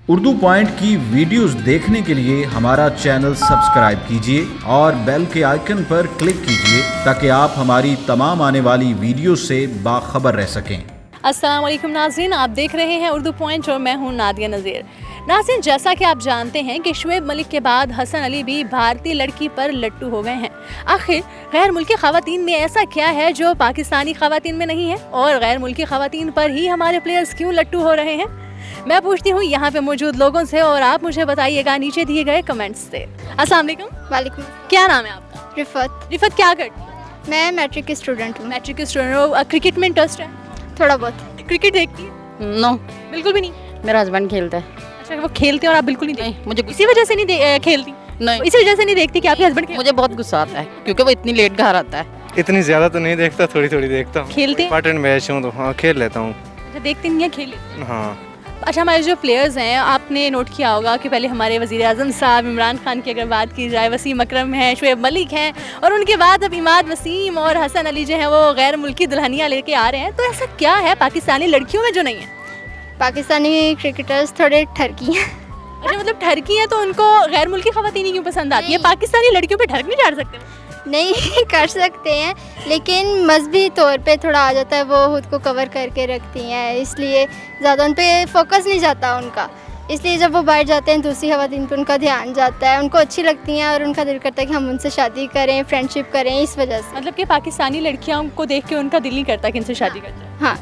Urdu point की videos देखने के लिए हमारा चैनल सब्सक्राइब कीजिए और बेल के आइकन पर क्लिक कीजिए ताकि आप हमारी तमाम आने वाली वीडियो से बाखबर रह सकें। अस्सलाम वालेकुम नाज़रीन, आप देख रहे हैं उर्दू पॉइंट और मैं हूं नादिया नज़ीर। नाज़रीन, जैसा कि आप जानते हैं कि शुएब मलिक के बाद हसन अली भी भारतीय लड़की पर लट्टू हो गए हैं। आखिर गैर मुल्की ख़वातीन में ऐसा क्या है जो पाकिस्तानी ख़वातीन में नहीं है, और गैर मुल्की ख़वातीन पर ही हमारे प्लेयर्स क्यों लट्टू हो रहे हैं? मैं पूछती हूँ यहाँ पे मौजूद लोगों से और आप मुझे बताइएगा नीचे दिए गए कमेंट्स से। अस्सलाम वालेकुम। वालेकुम। क्या नाम है आपका? रिफत। रिफत, क्या करती हैं? मैं मैट्रिक की स्टूडेंट हूँ। मैट्रिक की स्टूडेंट हो। क्रिकेट में इंटरेस्ट है? थोड़ा बहुत। क्रिकेट देखती है? नो, बिल्कुल भी नहीं। मेरा हस्बैंड खेलता है। अच्छा, वो खेलते हैं और आप बिल्कुल नहीं देखती? मुझे इसी वजह से नहीं खेलती? नहीं, इसी वजह से नहीं देखती कि आपके हस्बैंड मुझे बहुत गुस्सा आता है क्योंकि वो इतनी लेट घर आता है। इतनी ज़्यादा तो नहीं देखता, थोड़ी थोड़ी देखता हूँ। खेलते हैं? इंपॉर्टेंट मैच हूँ तो हाँ खेल लेता हूँ। अच्छा, देखते नहीं है, खेल लेते हैं। हाँ। अच्छा, हमारे जो प्लेयर्स हैं, आपने नोट किया होगा कि पहले हमारे वज़ीर-ए-आज़म साहब इमरान खान की अगर बात की जाए, वसीम अकरम हैं, शुएब मलिक हैं, और उनके बाद अब इमाद वसीम और हसन अली जो हैं वो गैर मुल्की दुल्हनियाँ लेके आ रहे हैं। तो ऐसा क्या है पाकिस्तानी लड़कियों में जो नहीं है? पाकिस्तानी क्रिकेटर्स थोड़े ठरकी हैं। अच्छा, मतलब ठरकी है तो उनको गैर मुल्की ख़वातीन ही क्यों पसंद आती है? पाकिस्तानी लड़कियों पे ठरक नहीं डाल सकते? नहीं कर सकते हैं, लेकिन मजहबी तौर पे थोड़ा आ जाता है, वो खुद को कवर करके रखती हैं, इसलिए ज़्यादा उन पर फोकस नहीं जाता उनका। इसलिए जब वो बाहर जाते हैं दूसरी ख़वातीन पे उनका ध्यान जाता है, उनको अच्छी लगती हैं और उनका दिल करता है कि हम उनसे शादी करें, फ्रेंडशिप करें, इस वजह से। मतलब कि पाकिस्तानी लड़कियों को देख के उनका दिल नहीं करता कि इनसे शादी कर जाए? हाँ,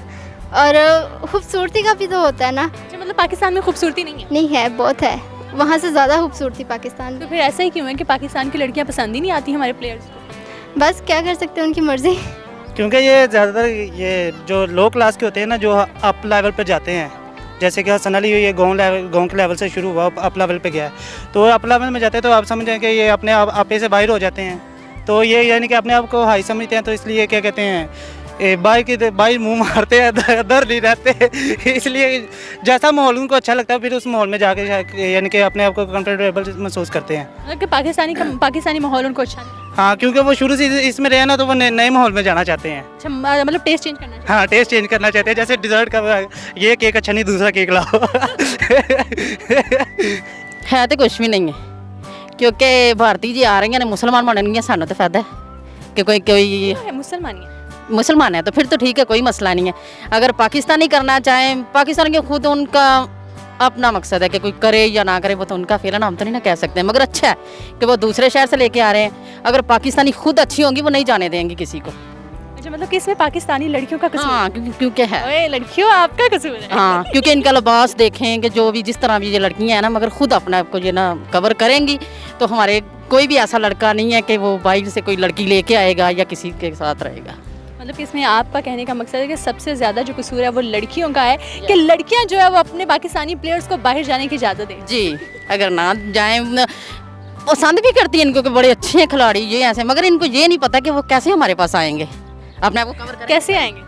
और खूबसूरती का भी तो होता है ना। अच्छा, मतलब पाकिस्तान में खूबसूरती नहीं है? नहीं है, बहुत है, वहाँ से ज़्यादा खूबसूरती पाकिस्तान तो में। फिर ऐसा ही क्यों है कि पाकिस्तान की लड़कियां पसंद ही नहीं आती हमारे प्लेयर्स को? बस क्या कर सकते हैं, उनकी मर्ज़ी। क्योंकि ये ज़्यादातर ये जो लो क्लास के होते हैं ना, जो अप लेवल पर जाते हैं, जैसे कि हसन अली ये गाँव के लेवल से शुरू हुआ, अप लेवल पे गया है, तो अप लेवल में जाते हैं तो आप समझें कि ये अपने आपे से बाहर हो जाते हैं, तो ये यानी कि अपने आप को हाई समझते हैं, तो इसलिए क्या कहते हैं बाई मुंह मारते हैं, दर नहीं रहते। इसलिए जैसा माहौल उनको अच्छा लगता है फिर उस माहौल में जाके यानी कि अपने आप को कंफर्टेबल महसूस करते हैं। मतलब कि पाकिस्तानी माहौल उनको अच्छा नहीं? हाँ, क्योंकि वो शुरू से इसमें रहे ना, तो वो नए माहौल में जाना चाहते हैं। अच्छा, मतलब टेस्ट चेंज करना है? हाँ, टेस्ट चेंज करना चाहते हैं, जैसे डिज़र्ट का ये केक अच्छा नहीं, दूसरा केक लाओ। है तो कुछ भी नहीं है, क्योंकि भारतीय जी आ रही हैं, मुसलमान बनने सानू तो फायदा है कि कोई मुसलमान है तो फिर तो ठीक है, कोई मसला नहीं है। अगर पाकिस्तानी करना चाहें, पाकिस्तान के खुद उनका अपना मकसद है कि कोई करे या ना करे, वो तो उनका फेलन, हम तो नहीं ना कह सकते हैं, मगर अच्छा है कि वो दूसरे शहर से लेके आ रहे हैं। अगर पाकिस्तानी खुद अच्छी होंगी वो नहीं जाने देंगी किसी को। अच्छा, मतलब कि इसमें पाकिस्तानी लड़कियों का कसूर? हाँ, क्योंकि है। ओए लड़कियों, आपका कसूर है? हाँ, क्योंकि इनका लिबास देखें कि जो भी जिस तरह भी ये लड़कियाँ हैं ना, मगर खुद अपने आप को ये ना कवर करेंगी, तो हमारे कोई भी ऐसा लड़का नहीं है कि वो बाहर से कोई लड़की लेके आएगा या किसी के साथ रहेगा। मतलब कि इसमें आपका कहने का मकसद है कि सबसे ज़्यादा जो कसूर है वो लड़कियों का है कि लड़कियां जो है वो अपने पाकिस्तानी प्लेयर्स को बाहर जाने की इजाज़त दें? जी, अगर ना जाएं, पसंद भी करती हैं इनको कि बड़े अच्छे हैं खिलाड़ी ये ऐसे, मगर इनको ये नहीं पता कि वो कैसे हमारे पास आएंगे। अपने आप को कवर करें। कैसे आएंगे?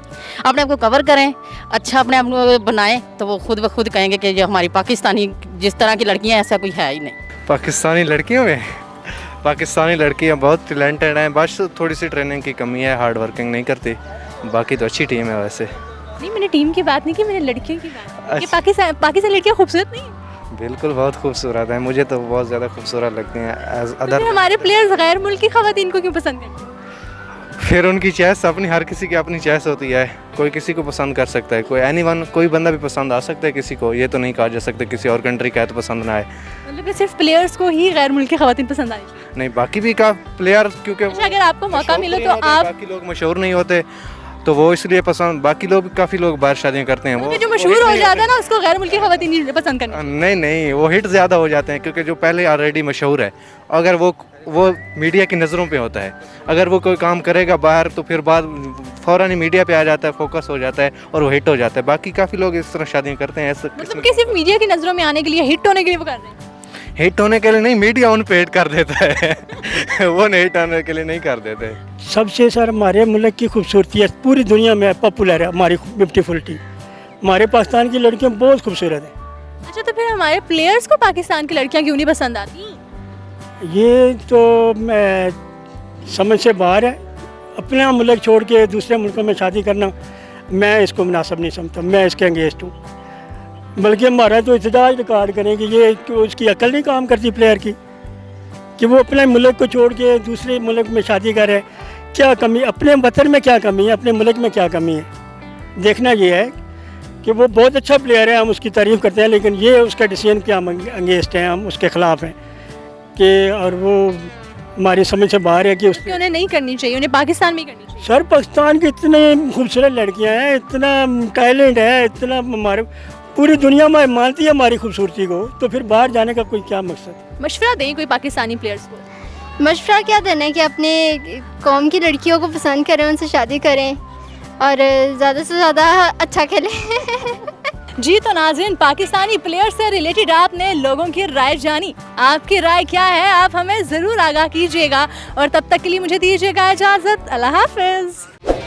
अपने आप को कवर करें, अच्छा अपने आप को बनाएं, तो वो खुद ब खुद कहेंगे कि ये हमारी पाकिस्तानी जिस तरह की लड़कियां ऐसा कोई है ही नहीं। पाकिस्तानी लड़कियाँ बहुत टैलेंटेड हैं, बस थोड़ी सी ट्रेनिंग की कमी है, हार्ड वर्किंग नहीं करती, बाकी तो अच्छी टीम है। वैसे नहीं, मैंने टीम की बात नहीं की, मैंने लड़कियों की बात की। पाकिस्तान लड़कियाँ खूबसूरत नहीं है? बिल्कुल बहुत खूबसूरत है, मुझे तो बहुत ज़्यादा खूबसूरत लगती हैं अदर। तो हमारे प्लेयर्स गैर मुल्की ख़वातीन को क्यों पसंद करते हैं? फिर उनकी चॉइस अपनी, हर किसी की अपनी चॉइस होती है, कोई किसी को पसंद कर सकता है, कोई बंदा भी पसंद आ सकता है किसी को, ये तो नहीं कहा जा सकता किसी और कंट्री का है तो पसंद ना आए। मतलब सिर्फ प्लेयर्स को ही गैर मुल्की ख़वातीन पसंद आई? नहीं, बाकी भी का प्लेयर, क्योंकि अच्छा, अगर आपको मौका मिले तो आप, बाकी लोग मशहूर नहीं होते तो वो इसलिए पसंद, बाकी लोग काफ़ी लोग बाहर शादियाँ करते हैं, वो जो मशहूर हो जाता है ना उसको गैर मुल्की ख़वातीन पसंद करना? नहीं, वो हिट ज़्यादा हो जाते हैं, क्योंकि जो पहले ऑलरेडी मशहूर है, अगर वो मीडिया की नज़रों पे होता है, अगर वो कोई काम करेगा बाहर तो फिर बाद फ़ौरन ही मीडिया पे आ जाता है, फोकस हो जाता है और वो हिट हो जाता है। बाकी काफ़ी लोग इस तरह शादियाँ करते हैं। ऐसा मतलब कि सिर्फ मीडिया की नज़रों में आने के लिए, हिट होने के लिए वो कर रहे हैं? हिट होने के लिए नहीं, मीडिया उन पे हिट कर देता है। वो नहीं हिट होने के लिए नहीं कर देते। सबसे सर हमारे मुल्क की खूबसूरती है, पूरी दुनिया में पॉपुलर है हमारी ब्यूटीफुलिटी। हमारे पाकिस्तान की लड़कियां बहुत खूबसूरत हैं। अच्छा, तो फिर हमारे प्लेयर्स को पाकिस्तान की लड़कियां क्यों नहीं पसंद आती? ये तो मैं समझ से बाहर है, अपना मुल्क छोड़ के दूसरे मुल्कों में शादी करना मैं इसको मुनासिब नहीं समझता, मैं इसके अंगेस्ट हूँ। बल्कि हमारा तो इतजाज रिकॉर्ड करें कि ये कि उसकी अकल नहीं काम करती प्लेयर की, कि वो अपने मुल्क को छोड़ के दूसरे मुल्क में शादी करे। क्या कमी, अपने वतन में क्या कमी है, अपने मुल्क में क्या कमी है। देखना ये है कि वो बहुत अच्छा प्लेयर है, हम उसकी तारीफ़ करते हैं, लेकिन ये उसका डिसीजन क्या हम अगेंस्ट हैं, हम उसके ख़िलाफ़ हैं कि, और वो हमारी समझ से बाहर है कि कि उन्हें नहीं करनी चाहिए, उन्हें पाकिस्तान में करनी चाहिए। सर पाकिस्तान की इतने खूबसूरत लड़कियां हैं, इतना टैलेंट है, इतना हमारे पूरी दुनिया में मानती है हमारी खूबसूरती को, तो फिर बाहर जाने का कोई क्या मकसद। मशवरा दें कोई पाकिस्तानी प्लेयर्स को। मशवरा क्या देना है कि अपने कौम की लड़कियों को पसंद करें, उनसे शादी करें और ज़्यादा से ज़्यादा अच्छा खेलें। जी तो नाज़रीन, पाकिस्तानी प्लेयर से रिलेटेड आपने लोगों की राय जानी। आपकी राय क्या है, आप हमें ज़रूर आगाह कीजिएगा और तब तक के लिए मुझे दीजिएगा इजाज़त। अल्लाह हाफ़िज़।